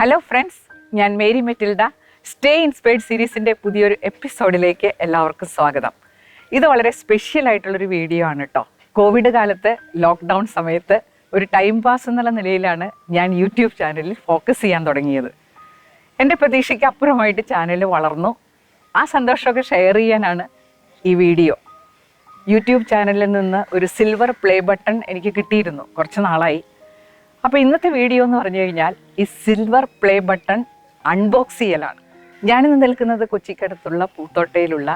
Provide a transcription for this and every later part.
Hello friends, ഞാൻ Mary Metilda. Stay inspired സീരീസിൻ്റെ പുതിയൊരു എപ്പിസോഡിലേക്ക് എല്ലാവർക്കും സ്വാഗതം. ഇത് വളരെ സ്പെഷ്യൽ ആയിട്ടുള്ളൊരു വീഡിയോ ആണ് കേട്ടോ. കോവിഡ് കാലത്ത് ലോക്ക്ഡൗൺ സമയത്ത് ഒരു ടൈം പാസ് എന്നുള്ള നിലയിലാണ് ഞാൻ യൂട്യൂബ് ചാനലിൽ ഫോക്കസ് ചെയ്യാൻ തുടങ്ങിയത്. എൻ്റെ പ്രതീക്ഷയ്ക്ക് അപ്പുറമായിട്ട് ചാനൽ വളർന്നു. ആ സന്തോഷമൊക്കെ ഷെയർ ചെയ്യാനാണ് ഈ വീഡിയോ. യൂട്യൂബ് ചാനലിൽ നിന്ന് ഒരു സിൽവർ പ്ലേ ബട്ടൺ എനിക്ക് കിട്ടിയിരുന്നു കുറച്ച് നാളായി. അപ്പോൾ ഇന്നത്തെ വീഡിയോ എന്ന് പറഞ്ഞു കഴിഞ്ഞാൽ ഈ സിൽവർ പ്ലേ ബട്ടൺ അൺബോക്സ് ചെയ്യലാണ്. ഞാനിന്ന് നിൽക്കുന്നത് കൊച്ചിക്കടുത്തുള്ള പൂത്തോട്ടയിലുള്ള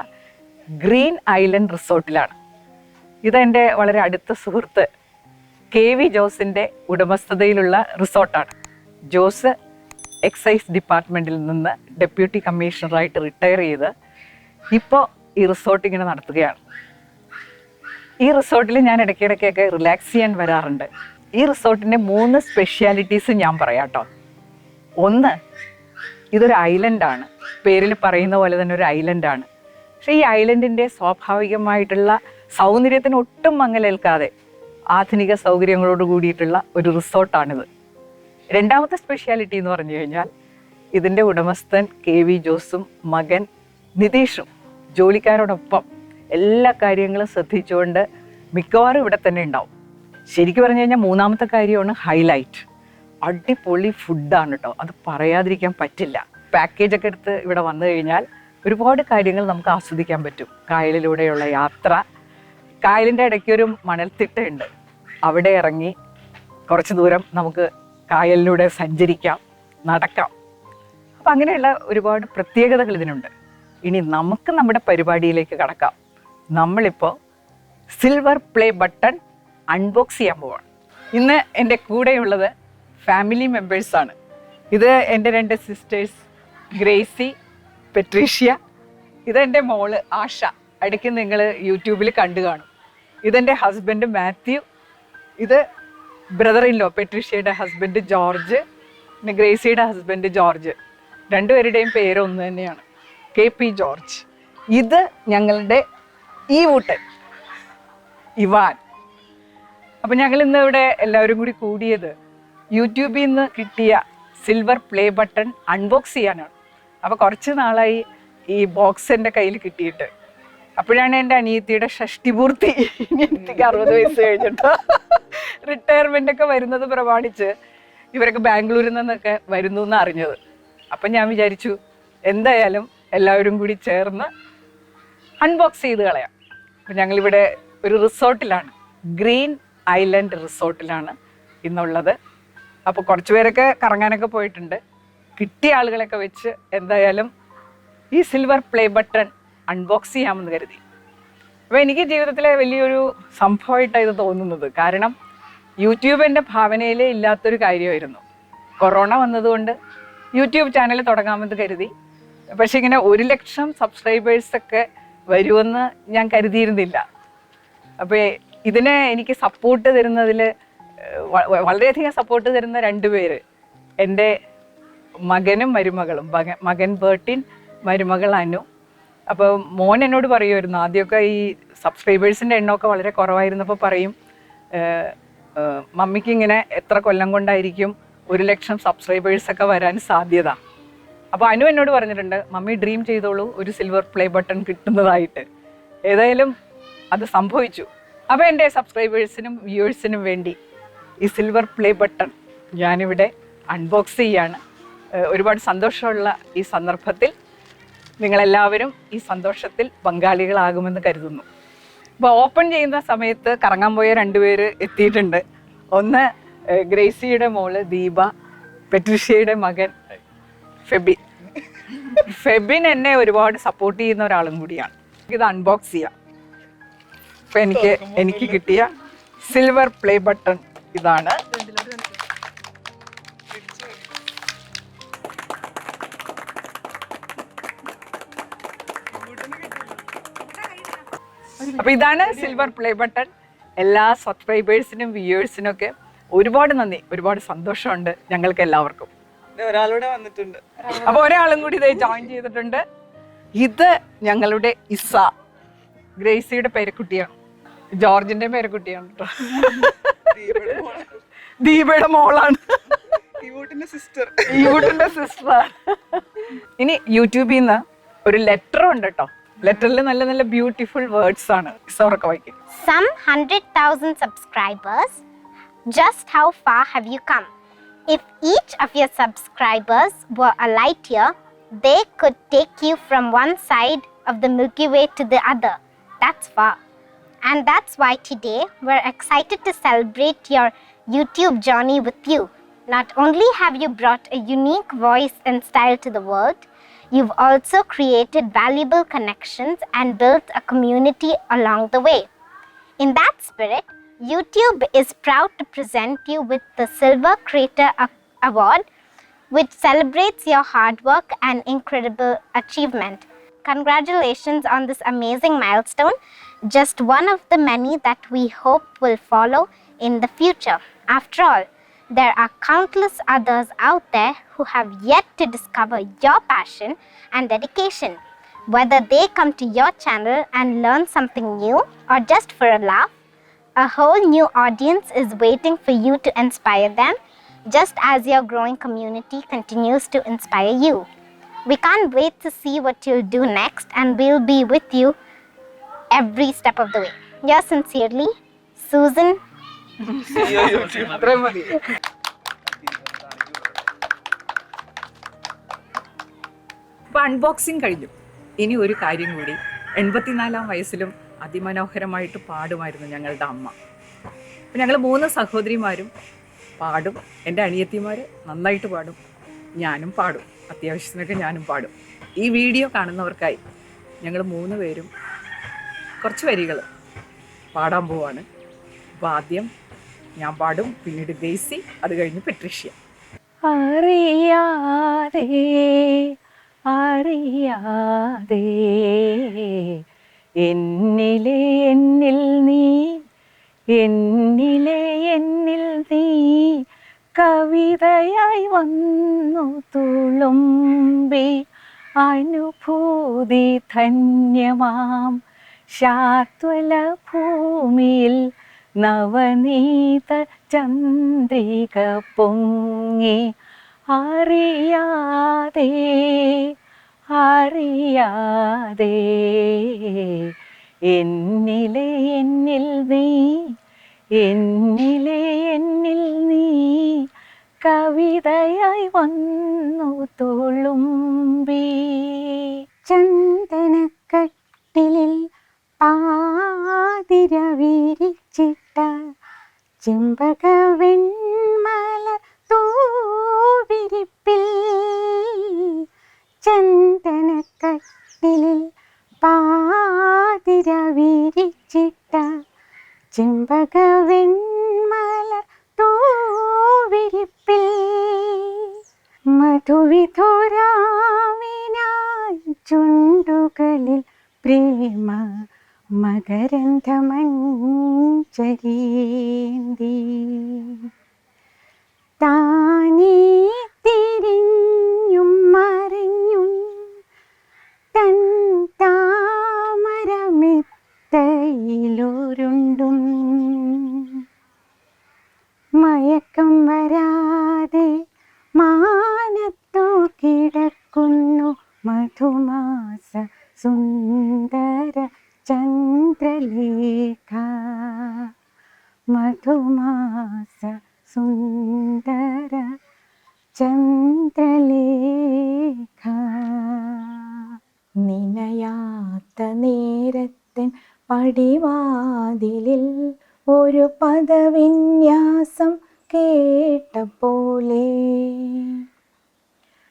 ഗ്രീൻ ഐലൻഡ് റിസോർട്ടിലാണ്. ഇതെൻ്റെ വളരെ അടുത്ത സുഹൃത്ത് KV ജോസിൻ്റെ ഉടമസ്ഥതയിലുള്ള റിസോർട്ടാണ്. ജോസ് എക്സൈസ് ഡിപ്പാർട്ട്മെൻറ്റിൽ നിന്ന് ഡെപ്യൂട്ടി കമ്മീഷണറായിട്ട് റിട്ടയർ ചെയ്ത് ഇപ്പോൾ ഈ റിസോർട്ട് ഇങ്ങനെ നടത്തുകയാണ്. ഈ റിസോർട്ടിൽ ഞാൻ ഇടയ്ക്കിടയ്ക്കൊക്കെ റിലാക്സ് ചെയ്യാൻ വരാറുണ്ട്. ഈ റിസോർട്ടിൻ്റെ 3 സ്പെഷ്യാലിറ്റീസ് ഞാൻ പറയാം കേട്ടോ. ഒന്ന്, ഇതൊരു ഐലൻഡാണ്. പേരിൽ പറയുന്ന പോലെ തന്നെ ഒരു ഐലൻഡാണ്. പക്ഷേ ഈ ഐലൻഡിൻ്റെ സ്വാഭാവികമായിട്ടുള്ള സൗന്ദര്യത്തിന് ഒട്ടും മങ്ങലേൽക്കാതെ ആധുനിക സൗകര്യങ്ങളോട് കൂടിയിട്ടുള്ള ഒരു റിസോർട്ടാണിത്. രണ്ടാമത്തെ സ്പെഷ്യാലിറ്റി എന്ന് പറഞ്ഞു കഴിഞ്ഞാൽ ഇതിൻ്റെ ഉടമസ്ഥൻ KV ജോസും മകൻ നിതീഷും ജോലിക്കാരോടൊപ്പം എല്ലാ കാര്യങ്ങളും ശ്രദ്ധിച്ചുകൊണ്ട് മിക്കവാറും ഇവിടെ തന്നെ ഉണ്ടാവും. ശരിക്കും പറഞ്ഞു കഴിഞ്ഞാൽ മൂന്നാമത്തെ കാര്യമാണ് ഹൈലൈറ്റ്. അടിപൊളി ഫുഡാണ് കേട്ടോ, അത് പറയാതിരിക്കാൻ പറ്റില്ല. പാക്കേജൊക്കെ എടുത്ത് ഇവിടെ വന്നു കഴിഞ്ഞാൽ ഒരുപാട് കാര്യങ്ങൾ നമുക്ക് ആസ്വദിക്കാൻ പറ്റും. കായലിലൂടെയുള്ള യാത്ര, കായലിൻ്റെ ഇടയ്ക്കൊരു മണൽത്തിട്ടയുണ്ട്, അവിടെ ഇറങ്ങി കുറച്ച് ദൂരം നമുക്ക് കായലിലൂടെ സഞ്ചരിക്കാം, നടക്കാം. അപ്പം അങ്ങനെയുള്ള ഒരുപാട് പ്രത്യേകതകൾ ഇതിനുണ്ട്. ഇനി നമുക്ക് നമ്മുടെ പരിപാടിയിലേക്ക് കടക്കാം. നമ്മളിപ്പോൾ സിൽവർ പ്ലേ ബട്ടൺ അൺബോക്സ് ചെയ്യാൻ പോവാണ്. ഇന്ന് എൻ്റെ കൂടെയുള്ളത് ഫാമിലി മെമ്പേഴ്സാണ്. ഇത് എൻ്റെ 2 സിസ്റ്റേഴ്സ് ഗ്രേസി, പെട്രീഷ്യ. ഇതെൻ്റെ മോള് ആഷ, ഇടയ്ക്ക് നിങ്ങൾ യൂട്യൂബിൽ കണ്ടു കാണും. ഇതെൻ്റെ ഹസ്ബൻഡ് മാത്യു. ഇത് ബ്രദർ ഇൻ ലോ പെട്രീഷ്യയുടെ ഹസ്ബൻഡ് ജോർജ്, പിന്നെ ഗ്രേസിയുടെ ഹസ്ബൻഡ് ജോർജ്. രണ്ടുപേരുടെയും പേര് ഒന്ന് തന്നെയാണ്, KP ജോർജ്. ഇത് ഞങ്ങളുടെ ഈ ഊട്ടൻ ഇവാൻ. അപ്പം ഞങ്ങൾ ഇന്ന് ഇവിടെ എല്ലാവരും കൂടി കൂടിയത് യൂട്യൂബിൽ നിന്ന് കിട്ടിയ സിൽവർ പ്ലേ ബട്ടൺ അൺബോക്സ് ചെയ്യാനാണ്. അപ്പോൾ കുറച്ച് നാളായി ഈ ബോക്സ് എൻ്റെ കയ്യിൽ കിട്ടിയിട്ട്. അപ്പോഴാണ് എൻ്റെ അനിയത്തിയുടെ ഷഷ്ടിപൂർത്തി. അനിയത്തിക്ക് 60 വയസ്സ് കഴിഞ്ഞിട്ട് റിട്ടയർമെൻ്റ് ഒക്കെ വരുന്നത് പ്രമാണിച്ച് ഇവരൊക്കെ ബാംഗ്ലൂരിൽ നിന്നൊക്കെ വരുന്നു എന്ന് അറിഞ്ഞത്. അപ്പം ഞാൻ വിചാരിച്ചു എന്തായാലും എല്ലാവരും കൂടി ചേർന്ന് അൺബോക്സ് ചെയ്ത് കളയാം. അപ്പം ഞങ്ങളിവിടെ ഒരു റിസോർട്ടിലാണ്, ഗ്രീൻ ഐലൻഡ് റിസോർട്ടിലാണ് ഇന്നുള്ളത്. അപ്പോൾ കുറച്ച് പേരൊക്കെ കറങ്ങാനൊക്കെ പോയിട്ടുണ്ട്. കിട്ടിയ ആളുകളൊക്കെ വെച്ച് എന്തായാലും ഈ സിൽവർ പ്ലേ ബട്ടൺ അൺബോക്സ് ചെയ്യാമെന്ന് കരുതി. അപ്പോൾ എനിക്ക് ജീവിതത്തിലെ വലിയൊരു സംഭവമായിട്ടാണ് ഇത് തോന്നുന്നത്. കാരണം യൂട്യൂബ് എൻ്റെ ഭാവനയിലേ ഇല്ലാത്തൊരു കാര്യമായിരുന്നു. കൊറോണ വന്നതുകൊണ്ട് യൂട്യൂബ് ചാനൽ തുടങ്ങാമെന്ന് കരുതി. പക്ഷേ ഇങ്ങനെ 1 ലക്ഷം സബ്സ്ക്രൈബേഴ്സൊക്കെ വരുമെന്ന് ഞാൻ കരുതിയിരുന്നില്ല. അപ്പോൾ ഇതിനെ എനിക്ക് സപ്പോർട്ട് തരുന്നതിൽ വളരെയധികം സപ്പോർട്ട് തരുന്ന 2 പേര്, എൻ്റെ മകനും മരുമകളും. മകൻ ബേർട്ടിൻ, മരുമകൾ അനു. അപ്പോൾ മോൻ എന്നോട് പറയുമായിരുന്നു, ആദ്യമൊക്കെ ഈ സബ്സ്ക്രൈബേഴ്സിൻ്റെ എണ്ണമൊക്കെ വളരെ കുറവായിരുന്നപ്പോൾ പറയും, മമ്മിക്ക് ഇങ്ങനെ എത്ര കൊല്ലം കൊണ്ടായിരിക്കും 1 ലക്ഷം സബ്സ്ക്രൈബേഴ്സൊക്കെ വരാൻ സാധ്യത. അപ്പോൾ അനു എന്നോട് പറഞ്ഞിട്ടുണ്ട്, മമ്മി ഡ്രീം ചെയ്തോളൂ ഒരു സിൽവർ പ്ലേ ബട്ടൺ കിട്ടുന്നതായിട്ട്. ഏതായാലും അത് സംഭവിച്ചു. അപ്പോൾ എൻ്റെ സബ്സ്ക്രൈബേഴ്സിനും വ്യൂവേഴ്സിനും വേണ്ടി ഈ സിൽവർ പ്ലേ ബട്ടൺ ഞാനിവിടെ അൺബോക്സ് ചെയ്യാണ്. ഒരുപാട് സന്തോഷമുള്ള ഈ സന്ദർഭത്തിൽ നിങ്ങളെല്ലാവരും ഈ സന്തോഷത്തിൽ പങ്കാളികളാകുമെന്ന് കരുതുന്നു. ഇപ്പോൾ ഓപ്പൺ ചെയ്യുന്ന സമയത്ത് കറങ്ങാൻ പോയ 2 പേര് എത്തിയിട്ടുണ്ട്. ഒന്ന് ഗ്രേസിയുടെ മോള് ദീപ, പെട്രീഷ്യയുടെ മകൻ ഫെബിൻ. ഫെബിൻ എന്നെ ഒരുപാട് സപ്പോർട്ട് ചെയ്യുന്ന ഒരാളും കൂടിയാണ്. ഇത് അൺബോക്സ് ചെയ്യാം. അപ്പം എനിക്ക് കിട്ടിയ സിൽവർ പ്ലേ ബട്ടൺ ഇതാണ്. അപ്പോൾ ഇതാണ് സിൽവർ പ്ലേ ബട്ടൺ. എല്ലാ സബ്സ്ക്രൈബേഴ്സിനും വ്യൂവേഴ്സിനും ഒക്കെ ഒരുപാട് നന്ദി, ഒരുപാട് സന്തോഷമുണ്ട് ഞങ്ങൾക്ക് എല്ലാവർക്കും. ഒരാളൂടെ വന്നിട്ടുണ്ട്. അപ്പോൾ ഒരാളും കൂടി ഇതേ ജോയിൻ ചെയ്തിട്ടുണ്ട്. ഇത് ഞങ്ങളുടെ ഇസ, ഗ്രേസിയുടെ പേരക്കുട്ടിയാണ്, ജോർജിന്റെ പേരക്കുട്ടിയാണ് കേട്ടോ. ദീപയുടെ മോളാണ്. യൂട്ടിന്റെ സിസ്റ്റർ. യൂട്ടിന്റെ സിസ്റ്റർ. ഇനി യൂട്യൂബിൽ നിന്ന് ഒരു ലെറ്റർ ഉണ്ട് കേട്ടോ. ലെറ്ററിൽ നല്ല നല്ല ബ്യൂട്ടിഫുൾ വേർഡ്സ് ആണ്. സൗറൊക്കെ വായിക്കും. Some 100,000 subscribers. Just how far have you come? If each of your subscribers were a light year, they could take you from one side of the Milky Way to the other. That's far. And that's why today we're excited to celebrate your YouTube journey with you. Not only have you brought a unique voice and style to the world, you've also created valuable connections and built a community along the way. In that spirit, YouTube is proud to present you with the Silver Creator Award, which celebrates your hard work and incredible achievement. Congratulations on this amazing milestone, just one of the many that we hope will follow in the future. After all, there are countless others out there who have yet to discover your passion and dedication. Whether they come to your channel and learn something new or just for a laugh, a whole new audience is waiting for you to inspire them, just as your growing community continues to inspire you. We can't wait to see what you'll do next, and we'll be with you every step of the way. Yours sincerely, Susan. അത്രയും മതി. ഇപ്പൊ unboxing കഴിഞ്ഞു. ഇനി ഒരു കാര്യം കൂടി. 84-ാം വയസ്സിലും അതിമനോഹരമായിട്ട് പാടുമായിരുന്നു ഞങ്ങളുടെ അമ്മ. അപ്പം ഞങ്ങൾ 3 സഹോദരിമാരും പാടും. എൻ്റെ അനിയത്തിമാർ നന്നായിട്ട് പാടും, ഞാനും പാടും. അത്യാവശ്യത്തിനൊക്കെ ഞാനും പാടും. ഈ വീഡിയോ കാണുന്നവർക്കായി ഞങ്ങൾ 3 പേരും കുറച്ച് വരികൾ പാടാൻ പോവാണ്. അപ്പോൾ ആദ്യം ഞാൻ പാടും, പിന്നീട് ഗ്രേസി, അത് കഴിഞ്ഞ് പെട്രീഷ്യ. അറിയാതെ അറിയാതെ എന്നിലെ എന്നിൽ നീ, എന്നിലെ എന്നിൽ നീ കവിതയായി വന്നു തുളുമ്പി. അനുഭൂതി ധന്യമാം ശാത്വല ഭൂമിയിൽ നവനീത ചന്ദ്രിക പൊങ്ങി. അറിയാതെ അറിയാതെ എന്നിലെ എന്നിൽ നീ, എന്നിലെ എന്നിൽ നീ കവിതയായി വന്നു തുളുമ്പി. ചന്ദനക്കട്ടിലിൽ പാതിര വിരിച്ചിട്ട ചെമ്പകവെൺമല തൂവിരിപ്പിൽ. ചന്ദനക്കട്ടിലിൽ പാതിര വിരിച്ചിട്ട ചെമ്പകവെൺമല തൂവിരിപ്പിൽ. മധുവിധുരാവിനായി ചുണ്ടുകളിൽ പ്രേമ മകരന്ധമഞ്ചരീന്തി. താനേ തിരിഞ്ഞും മറിഞ്ഞും തൻ താമരമെത്തയിലുരുണ്ടും മയക്കം വരാതെ മാനത്തു കിടക്കുന്നു മധുമാസ സുന്ദര ചന്ദ്രലേഖ. മധുമാസ സുന്ദര ചന്ദ്രലേഖ. നിനയാത്ത നേരത്തിൻ പടിവാതിലിൽ ഒരു പദവിന്യാസം കേട്ട പോലെ.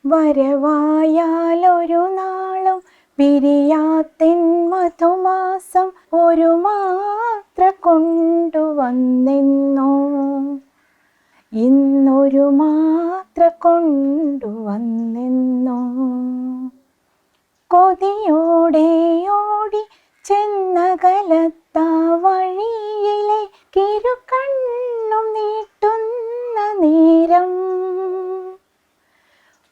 വരവായാലൊരു നാളും പിരിയാത്തിൻ മധുമാസം ഒരു മാത്ര കൊണ്ടുവന്നെന്നോ. ഇന്നൊരു മാത്ര കൊണ്ടുവന്നെന്നോ. കൊതിയോടെ ഓടി ചെന്നകലത്താ വഴിയിലെ കിരുകണ്ണും നീട്ടുന്ന നേരം.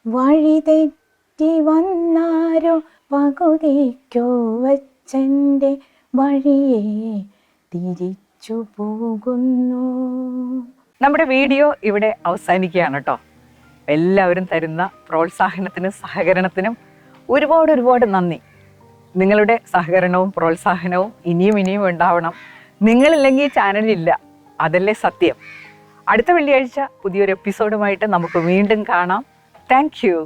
വഴിതെറ്റി വന്നാരോ പകുതിക്കോ വച്ചെൻ്റെ വഴിയെ തിരിച്ചു പോകുന്നു. നമ്മുടെ വീഡിയോ ഇവിടെ അവസാനിക്കുകയാണ് കേട്ടോ. എല്ലാവരും തരുന്ന പ്രോത്സാഹനത്തിനും സഹകരണത്തിനും ഒരുപാട് നന്ദി. നിങ്ങളുടെ സഹകരണവും പ്രോത്സാഹനവും ഇനിയും ഉണ്ടാവണം. നിങ്ങളില്ലെങ്കിൽ ഈ ചാനലില്ല, അതല്ലേ സത്യം. അടുത്ത വെള്ളിയാഴ്ച പുതിയൊരു എപ്പിസോഡുമായിട്ട് നമുക്ക് വീണ്ടും കാണാം. Thank you.